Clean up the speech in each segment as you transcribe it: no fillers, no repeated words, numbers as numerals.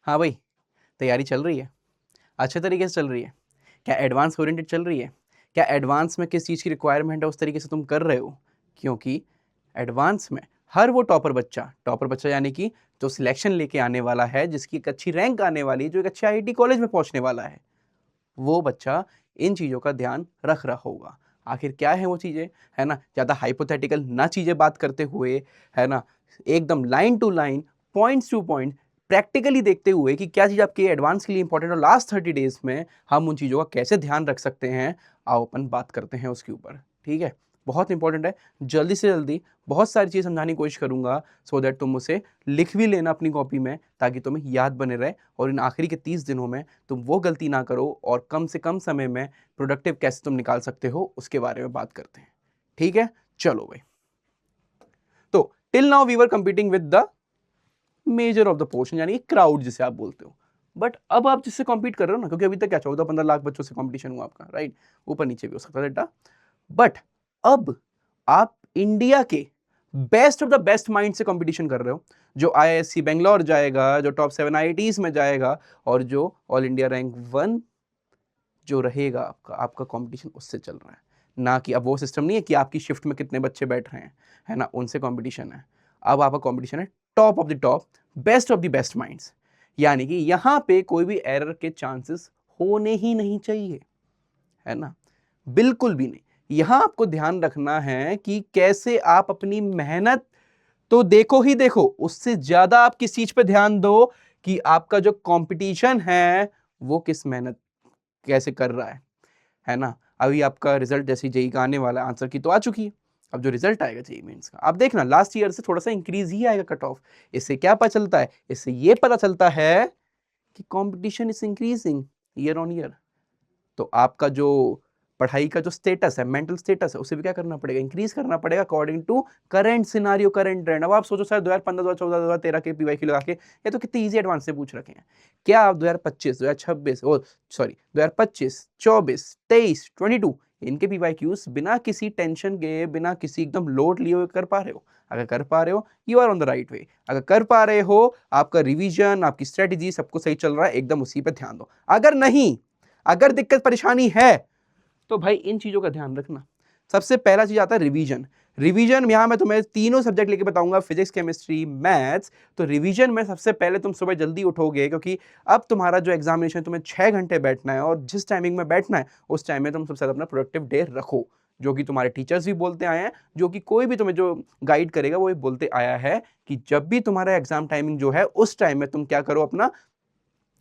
हाँ भाई, तैयारी चल रही है, अच्छे तरीके से चल रही है? क्या एडवांस ओरिएंटेड चल रही है? क्या एडवांस में किस चीज़ की रिक्वायरमेंट है उस तरीके से तुम कर रहे हो? क्योंकि एडवांस में हर वो टॉपर बच्चा यानी कि जो सिलेक्शन लेके आने वाला है, जिसकी एक अच्छी रैंक आने वाली है, जो एक अच्छे आईआईटी कॉलेज में पहुंचने वाला है, वो बच्चा इन चीज़ों का ध्यान रख रहा होगा। आखिर क्या है वो चीज़ें, है ना? ज़्यादा हाइपोथेटिकल ना चीज़ें बात करते हुए, है ना? एकदम line to line, points to point, practically देखते हुए कि क्या चीज़ आपके एडवांस के लिए इंपॉर्टेंट है और लास्ट 30 डेज़ में हम उन चीज़ों का कैसे ध्यान रख सकते हैं, आओ अपन बात करते हैं उसके ऊपर, ठीक है? बहुत इंपॉर्टेंट है, जल्दी से जल्दी बहुत सारी चीज़ समझाने की कोशिश करूँगा सो दैट तुम उसे लिख भी लेना अपनी कॉपी में, ताकि तुम्हें याद बने रहे और इन आखिरी के 30 दिनों में तुम वो गलती ना करो और कम से कम समय में प्रोडक्टिव कैसे तुम निकाल सकते हो उसके बारे में बात करते हैं, ठीक है? चलो भाई। तो till now we were competing with the major of the portion, यानी क्राउड जिसे आप बोलते हो। बट अब आप जिससे कॉम्पीट कर रहे हो ना, क्योंकि अभी तक क्या 14-15 लाख बच्चों से कॉम्पिटिशन हुआ आपका, राइट? ऊपर नीचे भी हो सकता है डेटा, बट अब आप इंडिया के best of the best mind से कंपटीशन कर रहे हो, जो आईआईएससी बेंगलोर जाएगा, जो टॉप 7 आईआईटीज में जाएगा और जो ऑल इंडिया रैंक 1 जो रहेगा आपका, आपका कंपटीशन उससे चल रहा है। ना कि अब वो सिस्टम नहीं है कि आपकी शिफ्ट में कितने बच्चे बैठ रहे हैं, है ना? उनसे कंपटीशन है। अब आपका कंपटीशन है top of the top, best of the best minds, यानी कि यहाँ पे कोई भी एरर के चांसेस होने ही नहीं चाहिए, है ना? बिल्कुल भी नहीं। यहां आपको ध्यान रखना है कि कैसे आप अपनी मेहनत तो देखो ही देखो, उससे ज्यादा आप किस चीज पे ध्यान दो कि आपका जो कंपटीशन है वो किस मेहनत कैसे कर रहा है ना? अभी आपका रिजल्ट जैसे जेई का आने वाला, आंसर की तो आ चुकी है। अब जो रिजल्ट आएगा जेई मेंस का, आप देखना लास्ट ईयर से थोड़ा सा इंक्रीज ही आएगा कट ऑफ। इससे क्या पता चलता है? इससे ये पता चलता है कि competition is increasing year on year. तो आपका जो पढ़ाई का जो स्टेटस है, मेंटल स्टेटस है, उसे भी क्या करना पड़ेगा? इंक्रीज करना पड़ेगा according to current scenario, current trend. अब आप सोचो सर 2015, 2014, 2013 के पीवाईक्यू लगा के ये तो कितने इजी एडवांस से पूछ रखे हैं। क्या आप 2025, 2026 और सॉरी 2025, 24, 23, 22 इनके पीवाईक्यूज बिना किसी टेंशन के, बिना किसी एकदम लोड लिए हुए कर पा रहे हो? अगर कर पा रहे हो, you are on the right way. अगर कर पा रहे हो, आपका रिवीजन, आपकी स्ट्रेटेजी सब कुछ सही चल रहा है, एकदम उसी पे ध्यान दो। अगर नहीं, अगर दिक्कत परेशानी है, तो भाई इन चीजों का ध्यान रखना। सबसे पहला चीज आता है रिवीजन। रिवीजन यहां मैं तुम्हें तीनों सब्जेक्ट लेके बताऊंगा, फिजिक्स, केमिस्ट्री, मैथ्स। तो रिवीजन में सबसे पहले तुम सुबह जल्दी उठोगे, क्योंकि अब तुम्हारा जो एग्जामिनेशन तुम्हें 6 घंटे बैठना है और जिस टाइमिंग में बैठना है उस टाइम में तुम सबसे ज्यादा अपना प्रोडक्टिव डे रखो, जो कि तुम्हारे टीचर्स भी बोलते आए हैं, जो कि कोई भी तुम्हें जो गाइड करेगा वो बोलते आया है कि जब भी तुम्हारा एग्जाम टाइमिंग जो है उस टाइम में तुम क्या करो, अपना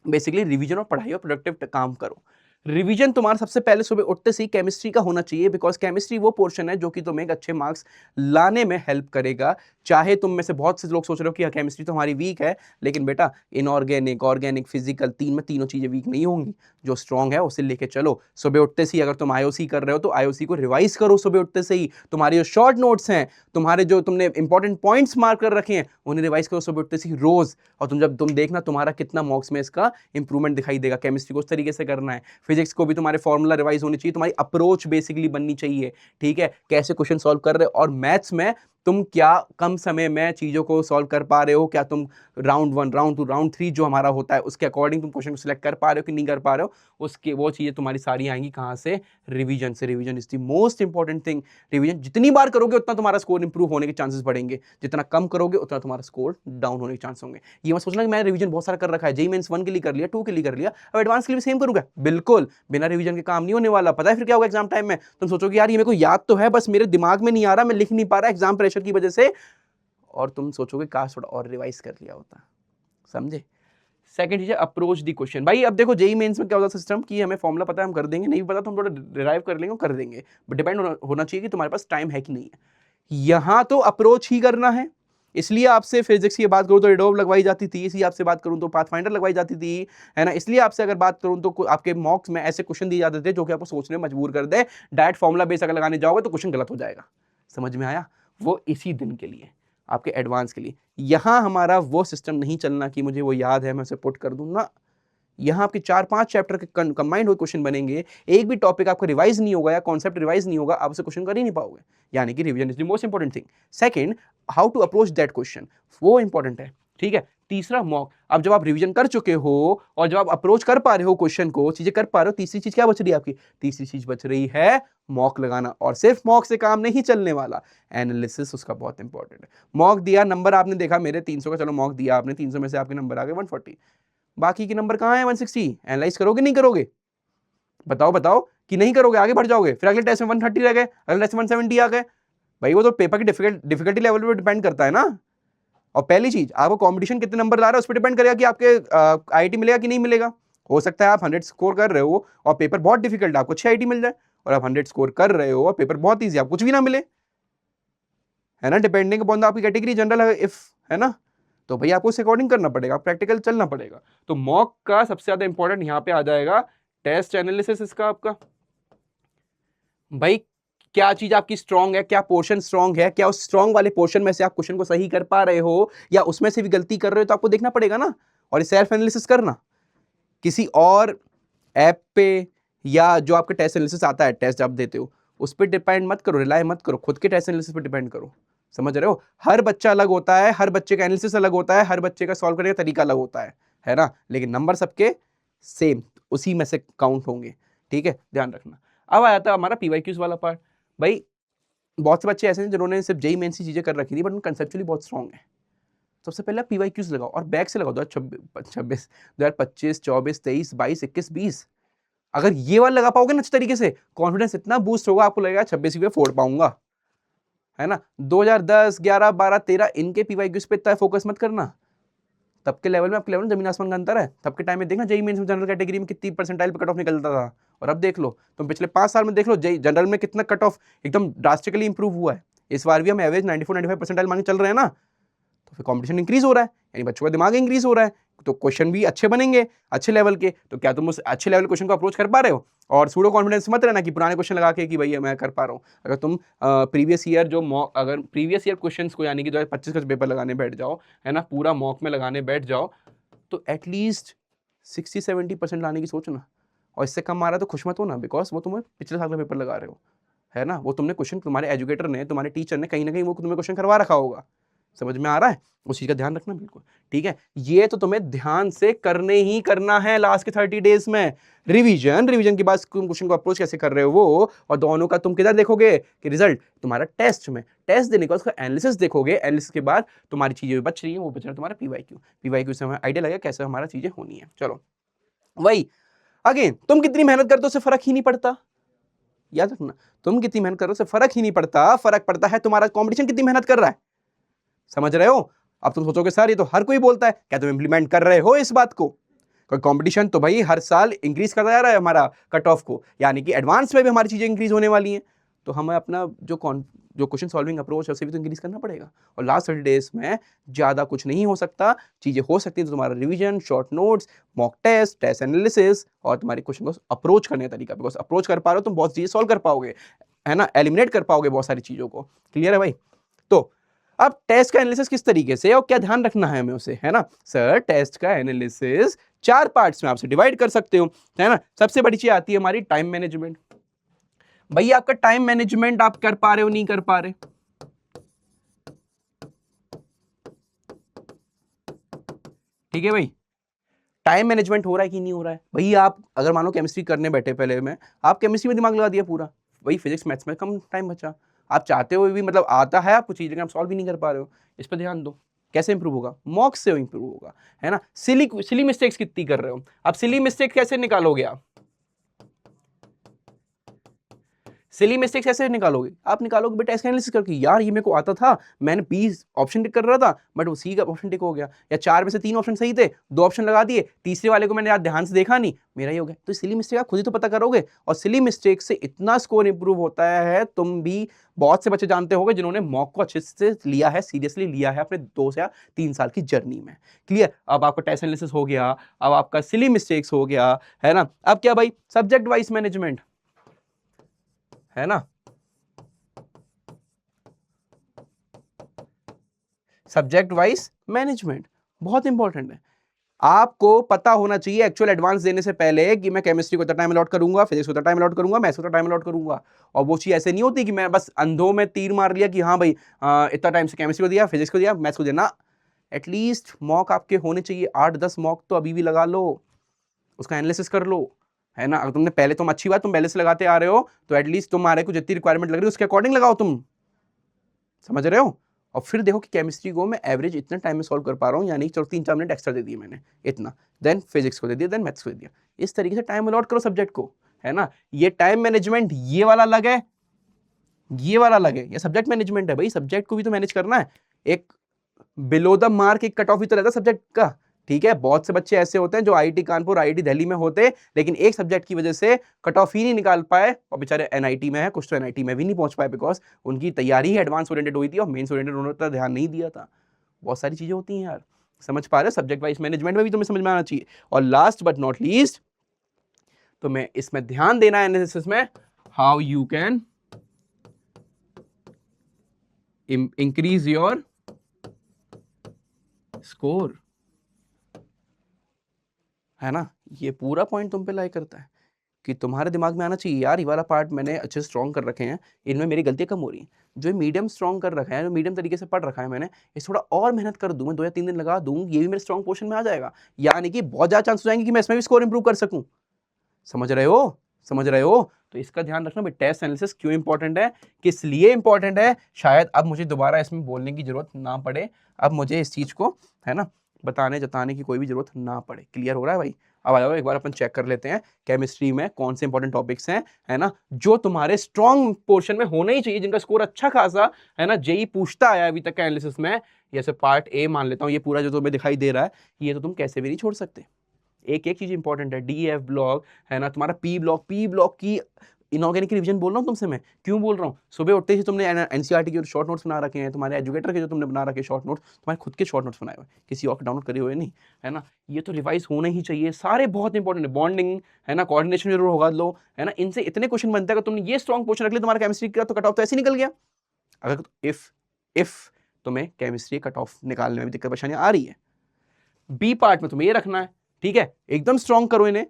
बेसिकली रिवीजन और पढ़ाई और प्रोडक्टिव काम करो। रिवीजन तुम्हारा सबसे पहले सुबह उठते से ही केमिस्ट्री का होना चाहिए, बिकॉज केमिस्ट्री वो पोर्शन है जो कि तुम्हें एक अच्छे मार्क्स लाने में हेल्प करेगा। चाहे तुम में से बहुत से लोग सोच रहे हो कि केमिस्ट्री तो हमारी वीक है, लेकिन बेटा इनऑर्गेनिक, ऑर्गेनिक, फिजिकल, तीनों चीजें वीक नहीं होंगी। जो स्ट्रांग है उसे लेके चलो। सुबह उठते से ही अगर तुम आईओसी कर रहे हो तो आईओसी को रिवाइज करो सुबह उठते से ही। तुम्हारे जो शॉर्ट नोट्स हैं, तुम्हारे जो तुमने इंपॉर्टेंट पॉइंट्स मार्क कर रखे हैं, उन्हें रिवाइज करो सुबह उठते से ही रोज। और तुम देखना तुम्हारा कितना मार्क्स में इसका इंप्रूवमेंट दिखाई देगा। केमिस्ट्री को उस तरीके से करना है। फिजिक्स को भी तुम्हारे फॉर्मूला रिवाइज होनी चाहिए, तुम्हारी अप्रोच बेसिकली बननी चाहिए, ठीक है? कैसे क्वेश्चन सॉल्व कर रहे हो, और मैथ्स में तुम क्या कम समय में चीजों को सॉल्व कर पा रहे हो, क्या तुम राउंड 1, राउंड 2, राउंड 3 जो हमारा होता है उसके अकॉर्डिंग तुम क्वेश्चन को सिलेक्ट कर पा रहे हो कि नहीं कर पा रहे हो, उसके वो चीजें तुम्हारी सारी आएंगी कहां से? रिवीजन से। Revision is the most important thing. Revision जितनी बार करोगे उतना तुम्हारा स्कोर इंप्रूव होने के चांसेस बढ़ेंगे, जितना कम करोगे उतना तुम्हारा स्कोर डाउन होने के चांस होंगे। ये मत सोचना कि मैं रिवीजन बहुत सारा कर रखा है, जेईई मेंस 1 के लिए कर लिया, 2 के लिए कर लिया, अब एडवांस के लिए सेम करूंगा। बिल्कुल बिना रिवीजन के काम नहीं होने वाला। पता है फिर क्या होगा एग्जाम टाइम में? तुम सोचोगे यार ये मेरे को याद तो है, बस मेरे दिमाग में नहीं आ रहा, मैं लिख नहीं पा रहा एग्जाम प्रेशर की वजह से, और तुम सोचोगे काश थोड़ा और रिवाइज कर लिया होता। समझे? सेकंड चीज है अप्रोच दी क्वेश्चन। भाई अब देखो जेईई मेंस में क्या होता है सिस्टम कि हमें फॉर्मूला पता है हम कर देंगे, नहीं पता तो हम थोड़ा डिराइव कर लेंगे, कर देंगे, बट डिपेंड होना चाहिए कि तुम्हारे पास टाइम है कि नहीं है। यहां तो अप्रोच ही करना है। इसलिए आपसे फिजिक्स की बात करूं तो एडोब लगवाई जाती थी, इसलिए आपसे बात करूं तो पाथफाइंडर लगवाई जाती थी, है ना? इसलिए आपसे अगर बात करूं तो आपके मॉक्स में ऐसे क्वेश्चन दिए जाते थे जो कि आपको सोचने में मजबूर कर दे। डायरेक्ट फॉर्मूला बेस अगर लगाने जाओगे तो क्वेश्चन गलत हो जाएगा। समझ में आया? वो इसी दिन के लिए, आपके एडवांस के लिए। यहां हमारा वो सिस्टम नहीं चलना कि मुझे वो याद है मैं उसे पुट कर दूं ना। यहां आपके 4-5 चैप्टर के कंबाइंड हुए क्वेश्चन बनेंगे। एक भी टॉपिक आपका रिवाइज नहीं होगा या कॉन्सेप्ट रिवाइज नहीं होगा, आप उसे क्वेश्चन कर ही नहीं पाओगे। यानी कि revision is the most important thing. Second, how to approach that question, वो इंपॉर्टेंट है, ठीक है? तीसरा मॉक। अब जब आप रिवीजन कर चुके हो और जब आप अप्रोच कर पा रहे हो क्वेश्चन को, चीजें कर पा रहे हो, तीसरी चीज क्या बच रही है आपकी? तीसरी चीज बच रही है मॉक लगाना। और सिर्फ मॉक से काम नहीं चलने वाला, एनालिसिस उसका बहुत इंपॉर्टेंट है। मॉक दिया, नंबर आपने देखा मेरे 300 का, चलो मॉक दिया आपने, 300 में से आपके नंबर आ गए 140, बाकी के नंबर कहाँ है 160? एनालाइज करोगे नहीं करोगे? बताओ बताओ कि नहीं करोगे, आगे बढ़ जाओगे, फिर अगले टेस्ट में 130 रह गए, अगले टेस्ट में 170 आ गए। भाई वो तो पेपर की डिफिकल्टी लेवल पे डिपेंड करता है ना। और पहली चीज, आपको कंपटीशन कितने नंबर ला रहा है उस पर डिपेंड करेगा कि आपके आईआईटी मिलेगा कि नहीं मिलेगा। हो सकता है आप 100 स्कोर कर रहे हो और पेपर बहुत डिफिकल्ट है, आपको 6 आईआईटी मिल जाए, और आप 100 स्कोर कर रहे हो और पेपर बहुत ईजी, आप कुछ भी ना मिले, है ना, डिपेंडिंग अपॉन आपकी कैटेगरी जनरल है इफ, है ना। तो भाई आपको उस अकॉर्डिंग करना पड़ेगा, प्रैक्टिकल चलना पड़ेगा। तो मॉक का सबसे ज्यादा इंपॉर्टेंट यहाँ पे आ जाएगा टेस्ट एनालिसिस इसका आपका। भाई क्या चीज आपकी स्ट्रांग है, क्या पोर्शन स्ट्रांग है, क्या उस स्ट्रांग वाले पोर्शन में से आप क्वेश्चन को सही कर पा रहे हो या उसमें से भी गलती कर रहे हो, तो आपको देखना पड़ेगा ना। और ये सेल्फ एनालिसिस करना किसी और ऐप पे या जो आपका टेस्ट एनालिसिस आता है, टेस्ट आप देते हो, उस पर डिपेंड मत करो, रिलाय मत करो, खुद के टेस्ट एनालिसिस पर डिपेंड करो। समझ रहे हो? हर बच्चा अलग होता है, हर बच्चे का एनालिसिस अलग होता है, हर बच्चे का सॉल्व करने का तरीका अलग होता है ना, लेकिन नंबर सबके सेम, उसी में से काउंट होंगे। ठीक है, ध्यान रखना। अब आया था हमारा पीवाईक्यूज वाला पार्ट। भाई बहुत से बच्चे ऐसे हैं जिन्होंने सिर्फ जेई मेन सी चीजें कर रखी थी, बट उन कंसेप्चुअली बहुत स्ट्रांग है। सबसे पहले पीवाईक्यूज लगाओ और बैक से लगाओ 2026, 2025, 24, 23, 22, 21, 20। अगर ये वाला लगा पाओगे ना अच्छे तरीके से, कॉन्फिडेंस इतना बूस्ट होगा, आपको लगेगा 26 भी फोड़ पाऊंगा, है ना। 2010, 11, 12, 13 इनके पीवाईक्यूज पे इतना फोकस मत करना। तब के लेवल में आपके लेवल में जमीन आसमान का अंतर है। तब के टाइम में देखना जेई मेंस में जनरल कैटेगरी में कितनी परसेंटाइल पे कट ऑफ निकलता था, और अब देख लो तुम पिछले 5 साल में देख लो जेई जनरल में कितना कट ऑफ एकदम ड्रास्टिकली इंप्रूव हुआ है। इस बार भी हम एवरेज 94-95 परसेंटाइल मांगे चल रहे हैं ना, तो फिर कंपटीशन इंक्रीज हो रहा है, यानी बच्चों का दिमाग इंक्रीज हो रहा है, तो क्वेश्चन भी अच्छे बनेंगे, अच्छे लेवल के। तो क्या तुम उस अच्छे लेवल क्वेश्चन को अप्रोच कर पा रहे हो? और सूडो कॉन्फिडेंस मत रहना कि पुराने क्वेश्चन लगा के कि भैया मैं कर पा रहा हूँ। अगर तुम प्रीवियस ईयर जो मॉक, अगर प्रीवियस ईयर क्वेश्चंस को यानी कि 2025 का पेपर लगाने बैठ जाओ, है ना, पूरा मॉक में लगाने बैठ जाओ, तो एटलीस्ट 60-70% लाने की सोचना। और इससे कम आ रहा है तो खुश मत होना, बिकॉज वो तुम्हें पिछले साल का पेपर लगा रहे हो, है ना। वो तुमने क्वेश्चन, तुम्हारे एजुकेटर ने, तुम्हारे टीचर ने कहीं ना कहीं वो तुम्हें क्वेश्चन करवा रखा होगा। समझ में आ रहा है? उस चीज का ध्यान रखना बिल्कुल। ठीक है, ये तो तुम्हें ध्यान से करने ही करना है लास्ट के 30 डेज में। रिवीजन के बाद तुम क्वेश्चन को अप्रोच कैसे कर रहे हो वो, और दोनों का तुम किधर देखोगे कि रिजल्ट तुम्हारा टेस्ट में, टेस्ट देने के बाद उसका एनालिसिस देखोगे, एनालिसिस के बाद तुम्हारी चीजें बच रही है, वो बच रहा है तुम्हारा पीवाईक्यू से हमें आइडिया लगेगा कैसे हमारा चीजें होनी है। चलो वही अगेन, तुम कितनी मेहनत करते हो उससे फर्क ही नहीं पड़ता। याद रखना, तुम कितनी मेहनत कर रहे हो उससे फर्क ही नहीं पड़ता, फर्क पड़ता है तुम्हारा कंपटीशन कितनी मेहनत कर रहा है। समझ रहे हो? अब तुम सोचोगे सर ये तो हर कोई बोलता है, क्या तुम इंप्लीमेंट कर रहे हो इस बात को? कोई कंपटीशन तो भाई हर साल इंक्रीज करता जा रहा है हमारा कट ऑफ को, यानी कि एडवांस में भी हमारी चीजें इंक्रीज होने वाली हैं, तो हमें अपना जो क्वेश्चन सॉल्विंग अप्रोच है उसे भी तो इंक्रीज करना पड़ेगा। और लास्ट 30 डेज में ज्यादा कुछ नहीं हो सकता, चीजें हो सकती है तो तुम्हारा revision, short notes, mock test, test analysis और तुम्हारी क्वेश्चन को अप्रोच करने का तरीका, बिकॉज अप्रोच कर पा रहे हो तुम बहुत चीजें सॉल्व कर पाओगे, है ना, एलिमिनेट कर पाओगे बहुत सारी चीजों को। क्लियर है भाई? तो अब टेस्ट का एनालिसिस किस तरीके से और क्या ध्यान रखना है हमें उसे, है ना। सर टेस्ट का एनालिसिस 4 पार्ट्स में आपसे डिवाइड कर सकते हो, है ना। सबसे बड़ी चीज आती है हमारी टाइम मैनेजमेंट। भैया आपका टाइम मैनेजमेंट आप कर पा रहे हो नहीं कर पा रहे? ठीक है भाई, टाइम मैनेजमेंट हो रहा है कि नहीं हो रहा है? भैया आप अगर मानो केमिस्ट्री करने बैठे, पहले में आप केमिस्ट्री में दिमाग लगा दिया पूरा, वही फिजिक्स मैथ्स में कम टाइम बचा, आप चाहते हो भी, मतलब आता है आपको चीज, लेकिन आप सॉल्व भी नहीं कर पा रहे हो। इस पर ध्यान दो, कैसे इंप्रूव होगा? मॉक से इंप्रूव होगा, है ना। सिली मिस्टेक्स कितनी कर रहे हो आप? सिली मिस्टेक कैसे निकालोगे आप? सिली मिस्टेक्स कैसे निकालोगे? आप निकालोगे बेटा ऐसे एनालिसिस करके, यार ये मेरे को आता था, मैंने 20 ऑप्शन टिक कर रहा था, बट वो सी का ऑप्शन टिक हो गया, या 4 में से 3 ऑप्शन सही थे, 2 ऑप्शन लगा दिए, तीसरे वाले को मैंने यार ध्यान से देखा नहीं, मेरा ही हो गया। तो सिली मिस्टेक आप खुद ही तो पता करोगे, और सिली मिस्टेक से इतना स्कोर इंप्रूव होता है। तुम भी बहुत से बच्चे जानते होंगे जिन्होंने मॉक को अच्छे से लिया है, सीरियसली लिया है अपने 2 या 3 साल की जर्नी में। क्लियर? अब आपका टेस्ट एनालिसिस हो गया, अब आपका सिली मिस्टेक्स हो गया, है ना। अब क्या भाई? सब्जेक्ट वाइज मैनेजमेंट, है ना। सब्जेक्ट वाइज मैनेजमेंट बहुत इंपॉर्टेंट है। आपको पता होना चाहिए एक्चुअल एडवांस देने से पहले कि मैं केमिस्ट्री को इतना टाइम अलॉट करूंगा, फिजिक्स को इतना टाइम अलॉट करूंगा, मैथ्स को इतना टाइम अलॉट करूंगा। और वो चीज ऐसे नहीं होती कि मैं बस अंधों में तीर मार लिया कि हाँ भाई इतना टाइम से केमिस्ट्री को दिया, फिजिक्स को दिया, मैथ्स को दिया ना। एटलीस्ट मॉक आपके होने चाहिए, 8-10 मॉक तो अभी भी लगा लो, उसका एनालिसिस कर लो, है ना। अगर तुमने पहले, तुम अच्छी बात तुम पहले से लगाते आ रहे हो, तो एटलीस्ट तुम्हारे को जितनी रिक्वायरमेंट लग रही है उसके अकॉर्डिंग लगाओ, तुम समझ रहे हो। और फिर देखो कि केमिस्ट्री को मैं एवरेज इतने टाइम में सॉल्व कर पा रहा हूँ, यानी चलो 3-4 मिनट एक्स्ट्रा दे दिए मैंने इतना, देन फिजिक्स को दे दिया, देन मैथ्स को दे दिया। इस तरीके से टाइम अलॉट करो सब्जेक्ट को, है ना। ये टाइम मैनेजमेंट ये वाला अलग है, ये वाला अलग है, ये सब्जेक्ट मैनेजमेंट है भाई। सब्जेक्ट को भी तो मैनेज करना है। एक बिलो द मार्क एक कट ऑफ भी तो रहता है सब्जेक्ट का, ठीक है। बहुत से बच्चे ऐसे होते हैं जो आईआईटी कानपुर, आईआईटी दिल्ली में होते, लेकिन एक सब्जेक्ट की वजह से कट ऑफ ही नहीं निकाल पाए, और बेचारे एनआईटी में है, कुछ तो एनआईटी में भी नहीं पहुंच पाए, बिकॉज उनकी तैयारी ही एडवांस ओरिएंटेड हुई थी और मेंस ओरिएंटेड उन्होंने उतना ध्यान नहीं दिया था। बहुत सारी चीजें होती हैं यार, समझ पा रहे हो। सब्जेक्ट वाइज मैनेजमेंट में भी तुम्हें समझ में आना चाहिए। और लास्ट बट नॉट लीस्ट, तुम्हें इसमें ध्यान देना है एनालिसिस में, how you can increase your score, है ना। ये पूरा पॉइंट तुम पे लाई करता है कि तुम्हारे दिमाग में आना चाहिए यार, ये वाला पार्ट मैंने अच्छे स्ट्रॉन्ग कर रखे हैं, इनमें मेरी गलतियां कम हो रही हैं। जो मीडियम स्ट्रॉन्ग कर रखा है, जो मीडियम तरीके से पढ़ रखा है मैंने, इस थोड़ा और मेहनत कर दूं, मैं 2 या 3 दिन लगा दूं, ये भी मेरे स्ट्रॉन्ग पोर्शन में आ जाएगा, यानी कि बहुत ज्यादा चांस हो जाएंगे कि मैं इसमें भी स्कोर इंप्रूव कर सकूं। समझ रहे हो, समझ रहे हो। तो इसका ध्यान रखना भाई, टेस्ट एनालिसिस क्यों इंपॉर्टेंट है, किस लिए इंपॉर्टेंट है, शायद अब मुझे दोबारा इसमें बोलने की जरूरत ना पड़े, अब मुझे इस चीज को, है ना, बताने जताने की कोई भी जरूरत ना पड़े। क्लियर हो रहा है भाई। अब आ जाओ एक बार अपन चेक कर लेते हैं केमिस्ट्री में कौन से इंपॉर्टेंट टॉपिक्स हैं, है ना, जो तुम्हारे स्ट्रॉन्ग पोर्शन में होना ही चाहिए, जिनका स्कोर अच्छा खासा, है ना, जेई पूछता आया अभी तक का एनालिसिस में। जैसे पार्ट ए मान लेता हूं, ये पूरा जो तुम्हें दिखाई दे रहा है, ये तो तुम कैसे भी नहीं छोड़ सकते। एक एक चीज इंपॉर्टेंट है, डी एफ ब्लॉक, है ना, तुम्हारा पी ब्लॉक की इनऑर्गेनिक रिवीजन बोल रहा हूँ तुमसे मैं, क्यों बोल रहा हूँ। सुबह उठते ही तुमने एनसीईआरटी के शॉर्ट नोट्स बना रखे हैं, तुम्हारे एजुकेटर के जो तुमने बना रखे शॉर्ट नोट्स, तुम्हारे खुद के शॉर्ट नोट्स बनाए हुए, किसी और के डाउनलोड करे हुए नहीं, है ना। ये तो रिवाइज होना ही चाहिए, सारे बहुत इंपॉर्टेंट है। बॉन्डिंग, है ना, कोऑर्डिनेशन जरूर होगा लो, है ना, इनसे इतने क्वेश्चन बनते हैं। अगर तुमने ये स्ट्रॉन्ग क्वेश्चन रख लिया तुम्हारा केमिस्ट्री का, तो कट ऑफ तो ऐसे निकल गया। अगर इफ तुम्हें केमिस्ट्री कट ऑफ निकालने में भी दिक्कत परेशानी आ रही है, बी पार्ट में तुम्हें ये रखना है, ठीक है, एकदम स्ट्रॉन्ग करो इन्हें।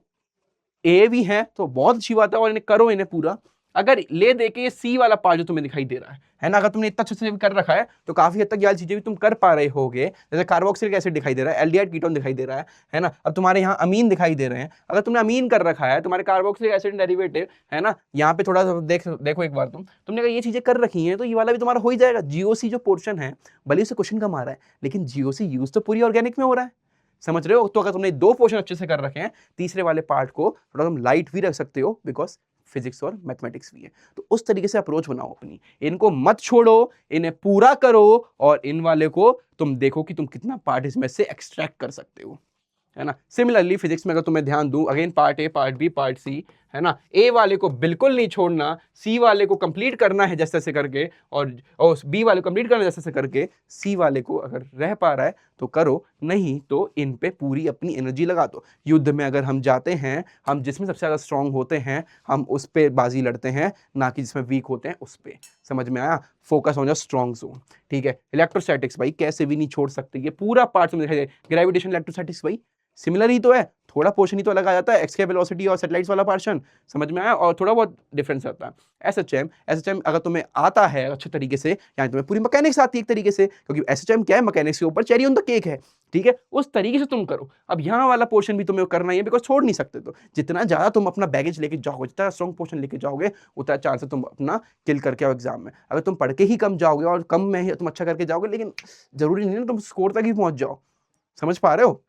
ए भी है तो बहुत अच्छी बात है, और इन्हें करो इन्हें पूरा। अगर ले दे के ये सी वाला पार्ट जो तुम्हें दिखाई दे रहा है ना, अगर तुमने इतना अच्छे से कर रखा है, तो काफी हद तक ये चीजें भी तुम कर पा रहे होगे। जैसे कार्बोक्सिलिक एसिड दिखाई दे रहा है, एल्डिहाइड कीटोन दिखाई दे रहा है ना, अब तुम्हारे यहाँ अमीन दिखाई दे रहे हैं। अगर तुमने अमीन कर रखा है, तुम्हारे कार्बोक्सिलिक एसिड डेरिवेटिव, है ना, यहाँ पे थोड़ा सा देखो एक बार तुमने अगर ये चीजें कर रखी है, तो ये वाला भी तुम्हारा हो ही जाएगा। जीओसी जो पोर्शन है, भले उसे क्वेश्चन कम आ रहा है, लेकिन जीओसी यूज तो पूरी ऑर्गेनिक में हो रहा है, समझ रहे हो। तो अगर तुमने 2 पोर्शन अच्छे से कर रखे हैं, तीसरे वाले पार्ट को थोड़ा तुम लाइट भी रख सकते हो, बिकॉज फिजिक्स और मैथमेटिक्स भी है। तो उस तरीके से अप्रोच बनाओ अपनी, इनको मत छोड़ो, इन्हें पूरा करो, और इन वाले को तुम देखो कि तुम कितना पार्ट इसमें से एक्सट्रैक्ट कर सकते हो, है ना। सिमिलरली फिजिक्स में अगर तुम्हें ध्यान दूं, again part A, part B, part C, है ना, ए वाले को बिल्कुल नहीं छोड़ना, सी वाले को कंप्लीट करना है जैसे तैसे करके, और बी वाले को कंप्लीट करना है जैसे तैसे करके, सी वाले को अगर रह पा रहा है तो करो, नहीं तो इन पे पूरी अपनी एनर्जी लगा दो। युद्ध में अगर हम जाते हैं, हम जिसमें सबसे ज्यादा स्ट्रांग होते हैं, हम उस पे बाजी लड़ते हैं, ना कि जिसमें वीक होते हैं उस पे। समझ में आया। Focus on your strong zone, ठीक है। इलेक्ट्रोस्टैटिक्स भाई कैसे भी नहीं छोड़ सकते, ये पूरा पार्ट तुम्हें दिखाई दे। ग्रेविटेशन, इलेक्ट्रोस्टैटिक्स भाई सिमिलर ही तो है, थोड़ा पोर्शन ही तो अलग आ जाता है, एक्सके वेलोसिटी और सैटेलाइट्स वाला पोर्शन, समझ में आया, और थोड़ा बहुत डिफरेंस आता है। एसएचएम अगर तुम्हें आता है अच्छे तरीके से, यानी तुम्हें पूरी मैकेनिक्स आती है एक तरीके से, क्योंकि एसएचएम क्या है, मैकेनिक्स के ऊपर चेरी ऑन द केक है, ठीक है, उस तरीके से तुम करो। अब यहाँ वाला पोर्शन भी तुम्हें करना ही है, बिकॉज छोड़ नहीं सकते। तो जितना ज्यादा तुम अपना बैगेज लेके जाओगे, जितना स्ट्रॉन्ग पोर्शन लेके जाओगे, उतना चांस है तुम अपना किल करके आओ एग्जाम में। अगर तुम पढ़ के ही कम जाओगे और कम में ही तुम अच्छा करके जाओगे, लेकिन जरूरी नहीं ना तुम स्कोर तक ही पहुंच जाओ। समझ पा रहे हो।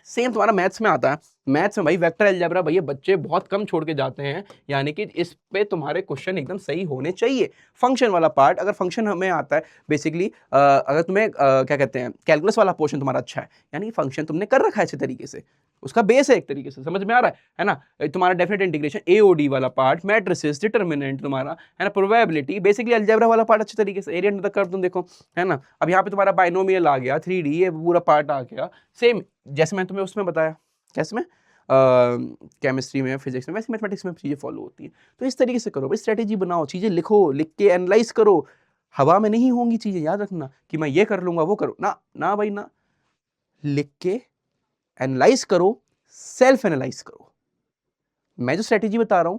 सेम तुम्हारा मैथ्स में आता है। मैथ्स में भाई वेक्टर अलजेब्रा भैया बच्चे बहुत कम छोड़ के जाते हैं, यानी कि इस पे तुम्हारे क्वेश्चन एकदम सही होने चाहिए। फंक्शन वाला पार्ट, अगर फंक्शन हमें आता है बेसिकली, अगर तुम्हें क्या कहते हैं, कैलकुलस वाला पोर्शन तुम्हारा अच्छा है, यानी कि फंक्शन तुमने कर रखा है अच्छे तरीके से, उसका बेस है एक तरीके से, समझ में आ रहा है ना। तुम्हारा डेफिनेट इंटीग्रेशन, एओडी वाला पार्ट, मैट्रिसेस, डिटर्मिनेंट तुम्हारा, है ना, प्रोबेबिलिटी, बेसिकली अलजेब्रा वाला पार्ट अच्छे तरीके से, एरिया अंडर द कर्व तुम देखो, है ना। अब यहाँ पे तुम्हारा बाइनोमियल आ गया, 3D, ये पूरा पार्ट आ गया। सेम जैसे मैं तुम्हें उसमें बताया, कैसे में केमिस्ट्री में, फिजिक्स में, वैसे मैथमेटिक्स में चीज़ें फॉलो होती हैं। तो इस तरीके से करो भाई, स्ट्रेटेजी बनाओ, चीज़ें लिखो, लिख के एनालाइज करो। हवा में नहीं होंगी चीज़ें, याद रखना कि मैं ये कर लूंगा वो करो ना, ना भाई ना, लिख के एनालाइज करो, सेल्फ एनालाइज करो। मैं जो स्ट्रेटेजी बता रहा हूं,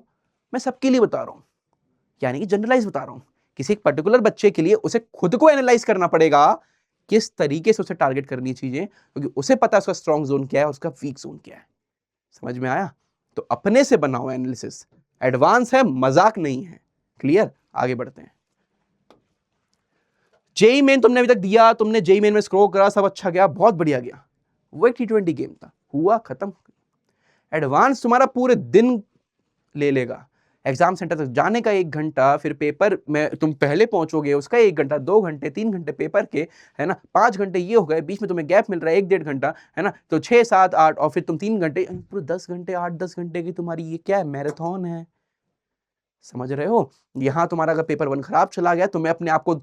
मैं सबके लिए बता रहा हूं, यानी कि जनरलाइज बता रहा हूं। किसी एक पर्टिकुलर बच्चे के लिए उसे खुद को एनालाइज करना पड़ेगा किस तरीके से उसे टारगेट करनी चाहिए, क्योंकि उसे पता है उसका स्ट्रॉन्ग जोन क्या है, उसका वीक जोन क्या है। समझ में आया? तो अपने से बनाओ एनालिसिस, एडवांस है, मजाक नहीं है। क्लियर? आगे बढ़ते हैं। जेई मेन तुमने अभी तक दिया, तुमने जेई मेन में स्कोर करा, सब अच्छा गया, बहुत बढ़िया गया। वो एक T20 गेम था, हुआ खत्म। एडवांस तुम्हारा पूरे दिन ले लेगा। एग्जाम सेंटर तक जाने का 1 घंटा, फिर पेपर में तुम पहले पहुंचोगे उसका 1 घंटा, 2 घंटे, 3 घंटे पेपर के, है ना, 5 घंटे ये हो गए, बीच में तुम्हें गैप मिल रहा है 1-1.5 घंटा, है ना, तो 6, 7, 8 और फिर तुम 3 घंटे, पूरे 10 घंटे, 8-10 घंटे की तुम्हारी ये क्या है, मैराथन है। समझ रहे हो? यहां तुम्हारा अगर पेपर 1 खराब चला गया, तुम्हें अपने आप को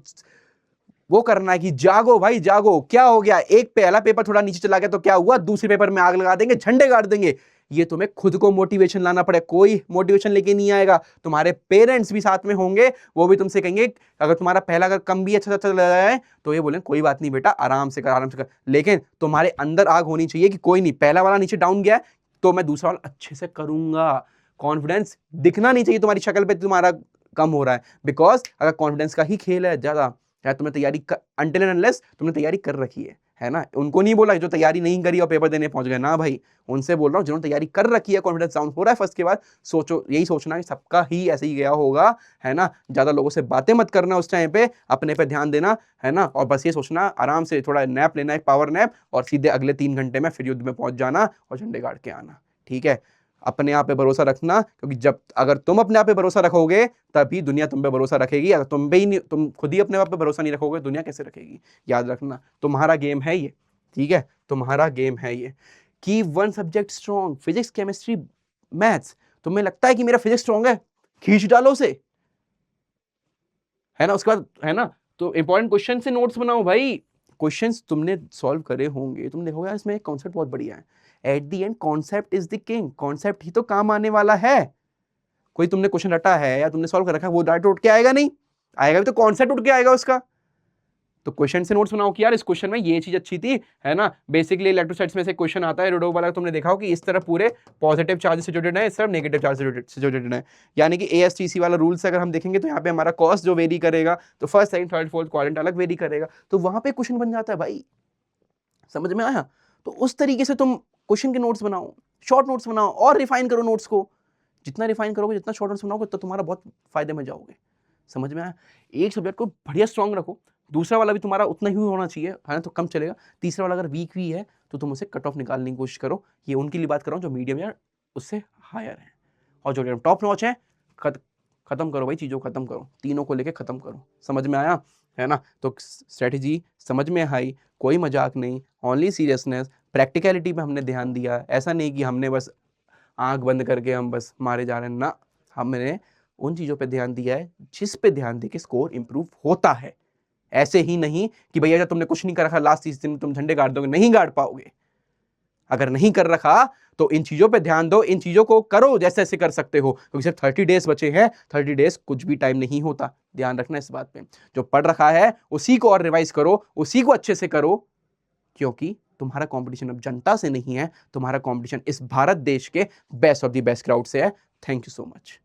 वो करना है कि जागो भाई जागो, क्या हो गया, एक पहला पेपर थोड़ा नीचे चला गया तो क्या हुआ, दूसरे पेपर में आग लगा देंगे, झंडे गाड़ देंगे। ये तुम्हें खुद को मोटिवेशन लाना पड़े, कोई मोटिवेशन लेके नहीं आएगा। तुम्हारे पेरेंट्स भी साथ में होंगे, वो भी तुमसे कहेंगे, अगर तुम्हारा पहला अगर कम भी अच्छा चल रहा है तो ये बोले कोई बात नहीं बेटा, आराम से कर, आराम से कर। लेकिन तुम्हारे अंदर आग होनी चाहिए कि कोई नहीं, पहला वाला नीचे डाउन गया है तो मैं दूसरा वाला अच्छे से करूंगा। कॉन्फिडेंस दिखना नहीं चाहिए तुम्हारी शक्ल पे तुम्हारा कम हो रहा है, बिकॉज अगर कॉन्फिडेंस का ही खेल है ज्यादा, या तुमने तैयारी अनटिल एंड अनलेस तुमने तैयारी कर रखी है ना। उनको नहीं बोला जो तैयारी नहीं करी और पेपर देने पहुंच गए ना भाई, उनसे बोल रहा हूँ जिन्होंने तैयारी कर रखी है, कॉन्फिडेंस डाउन हो रहा है फर्स्ट के बाद, सोचो यही सोचना कि सबका ही ऐसे ही गया होगा, है ना। ज्यादा लोगों से बातें मत करना उस टाइम पे, अपने पे ध्यान देना, है ना, और बस ये सोचना आराम से थोड़ा नैप लेना, एक पावर नैप, और सीधे अगले 3 घंटे में फिर युद्ध में पहुंच जाना और झंडे गाड़ के आना। ठीक है? अपने आप पे भरोसा रखना, क्योंकि जब अगर तुम अपने आप पे भरोसा रखोगे तभी दुनिया तुम पे भरोसा रखेगी। अगर तुम पे ही नहीं, तुम खुद ही अपने आप पे भरोसा नहीं रखोगे, दुनिया कैसे रखेगी? याद रखना, तुम्हारा गेम है ये। ठीक है? तुम्हारा गेम है ये। की 1 subject strong, physics, chemistry, maths. तुम्हें लगता है कि मेरा फिजिक्स स्ट्रॉन्ग है, खींच डालो उसे, है ना। उसके बाद, है ना, तो इंपॉर्टेंट क्वेश्चन से नोट्स बनाओ भाई। क्वेश्चंस तुमने सॉल्व करे होंगे, तुम देखोगे यार इसमें एक कॉन्सेप्ट बहुत बढ़िया है। At the end concept is the king, concept ही तो काम आने वाला है। कोई तुमने क्वेश्चन रटा है या तुमने सॉल्व कर रखा है, वो डायरेक्ट उठ के आएगा नहीं, आएगा भी तो कॉन्सेप्ट उठ के आएगा उसका। तो क्वेश्चन से नोट्स बनाओ कि यार इस क्वेश्चन में ये चीज अच्छी थी, है ना। बेसिकली इलेक्ट्रोस्टैटिक्स में से क्वेश्चन आता है रूडोव वाला, तुमने देखा हो कि इस तरफ पूरे पॉजिटिव चार्ज से जुड़े हैं, इस तरफ नेगेटिव चार्ज से जुड़े हैं। यानी कि ASTC वाला रूल से अगर हम देखेंगे तो यहाँ पे हमारा कॉस्ट जो वेरी करेगा, तो first, second, third, fourth quadrant अलग वेरी करेगा, तो वहां पे क्वेश्चन बन जाता है भाई। समझ में आया? तो उस तरीके से तुम क्वेश्चन के नोट्स बनाओ, शॉर्ट नोट्स बनाओ, और रिफाइन करो नोट्स को। जितना रिफाइन करोगे, जितना शॉर्ट नोट्स बनाओगे, तो तुम्हारा बहुत फायदे में जाओगे। समझ में आया? एक सब्जेक्ट को बढ़िया स्ट्रांग रखो, दूसरा वाला भी तुम्हारा उतना ही होना चाहिए, है ना, तो कम चलेगा। तीसरा वाला अगर वीक भी है तो तुम उसे कट ऑफ निकालने की कोशिश करो। ये उनके लिए बात कर रहा हूँ जो मीडियम या उससे हायर है, और जो टॉप नॉच है, खत्म करो भाई, चीज़ों को खत्म करो, तीनों को लेके खत्म करो। समझ में आया? है ना। तो स्ट्रेटजी समझ में आई, कोई मजाक नहीं, ओनली सीरियसनेस, प्रैक्टिकलिटी पे हमने ध्यान दिया। ऐसा नहीं कि हमने बस आंख बंद करके हम बस मारे जा रहे हैं ना, हमने उन चीज़ों पे ध्यान दिया है जिस पे ध्यान दे के स्कोर इंप्रूव होता है। ऐसे ही नहीं कि भैया जब तुमने कुछ नहीं कर रखा, लास्ट 30 दिन तुम झंडे गाड़ दोगे, नहीं गाड़ पाओगे। अगर नहीं कर रखा तो इन चीजों पे ध्यान दो, इन चीजों को करो जैसे ऐसे कर सकते हो, क्योंकि सिर्फ 30 डेज बचे हैं। 30 डेज कुछ भी टाइम नहीं होता, ध्यान रखना इस बात पे। जो पढ़ रखा है उसी को और रिवाइज करो, उसी को अच्छे से करो, क्योंकि तुम्हारा कंपटीशन अब जनता से नहीं है, तुम्हारा कंपटीशन इस भारत देश के best of the best crowd से है। Thank you so much.